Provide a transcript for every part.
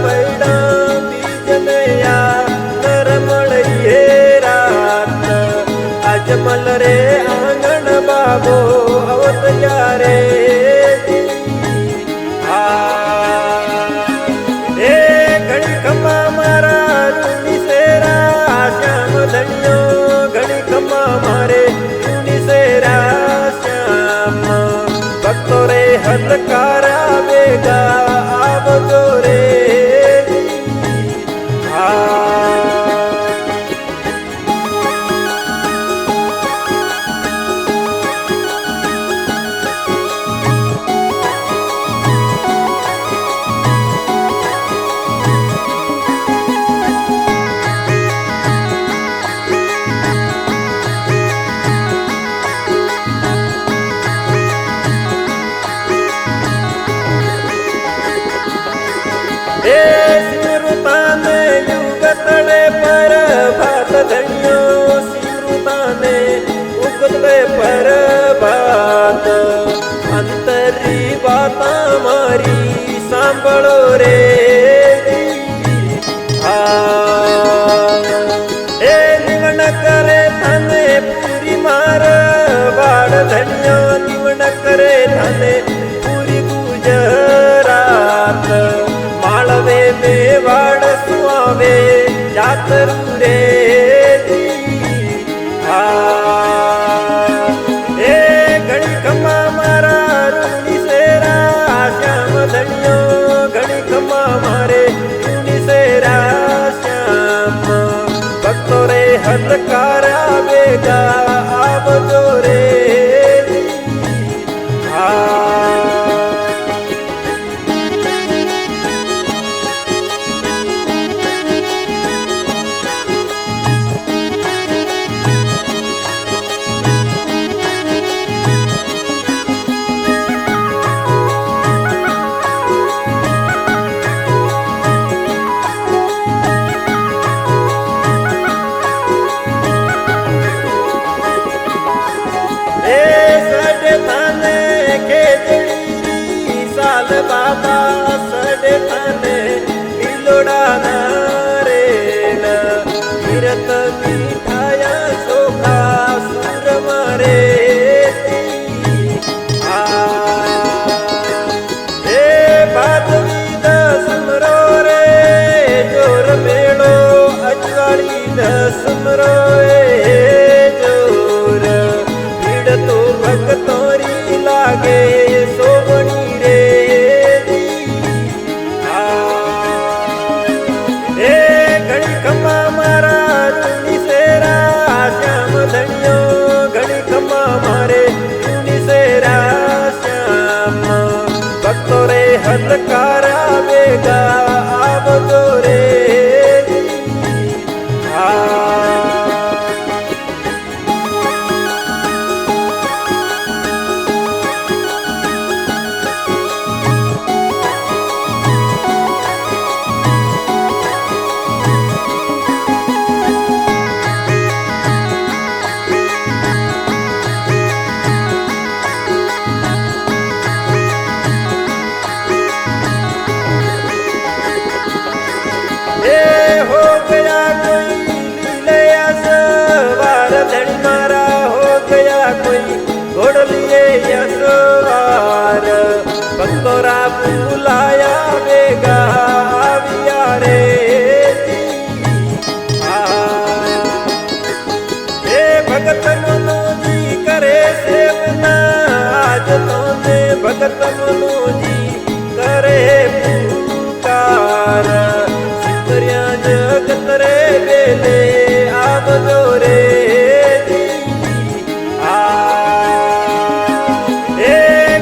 बैडा बीजने या नरमळीये रात अजमल रे आंगण बाबो अवतया रे घड़ी खम्मा मारा रूनी सेरा श्याम धनियो घड़ी खम्मा मारे रूनी सेरा श्याम भक्तो रे हलकारा बेगा आवजो रे सिमरुताने युगतले पर भात धनियो सिमरुताने उगतले पर भात अंतरी बाता मारी सांभळो रे निवण करे थाने पूरी मार वाड धनियो निवण करे थाने पूरी गुजरात माळवे मेवाड सुआवे जातरू रे घड़ी खम्मा मारा रूनी सेरा श्याम धनियो घड़ी खम्मा मारे रूनी सेरा श्याम भक्तो रे हलकारा बेगा आवजो रे बाबा सडे थाने इलोडा नारेन गिरत मिठाया शोभा सुर मारे भादवी दसमरो रे जोर मेळो अजवाळी दसमरो जोर भीड़ तो भक्तोरी लागे सोवणी रे घड़ी खम्मा मारा रूनी सेरा श्याम धनियो घड़ी खम्मा मारे रूनी सेरा श्याम भक्तो रे हलकारा बेगा आवजो रे हो गया कोई लीले सवार धनी मारा हो गया कोई घोड़ लिए सवार भक्तोरा बुलाया बेगा आविया रे भगत मनो जी करे सेवना आज तोने भगत मनो जी करे पुकार जगत रे बेले आवजो रे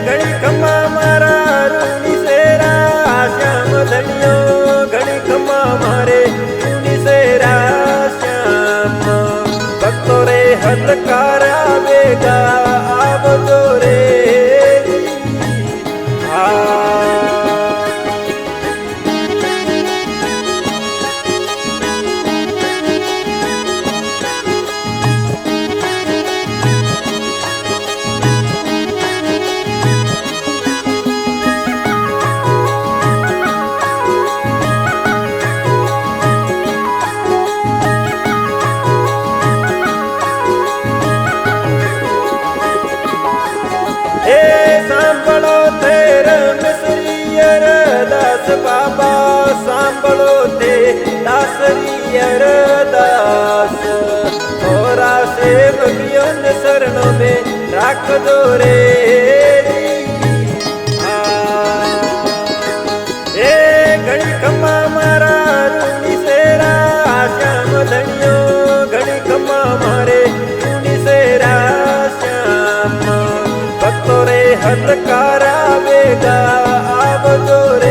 घड़ी खम्मा मारा रूनी सेरा श्याम धनियो घड़ी खम्मा मारे रूनी सेरा श्याम भक्तो रे हलकारा बेगा आवजो रे એ સાંભળો તે રમેશ્રી અરદાસ બાબા, સાંભળો તે દાસરી અરદાસ. થોરા સેવકીઓને શરણો में રાખજો રે. એ ઘણી ખમા મારા રૂની શેરા શ્યામ ધણિયો, ઘણી ખમા મારે રૂની શેરા શ્યામ. ભક્તો રે હલકારા વેગા આવજો રે.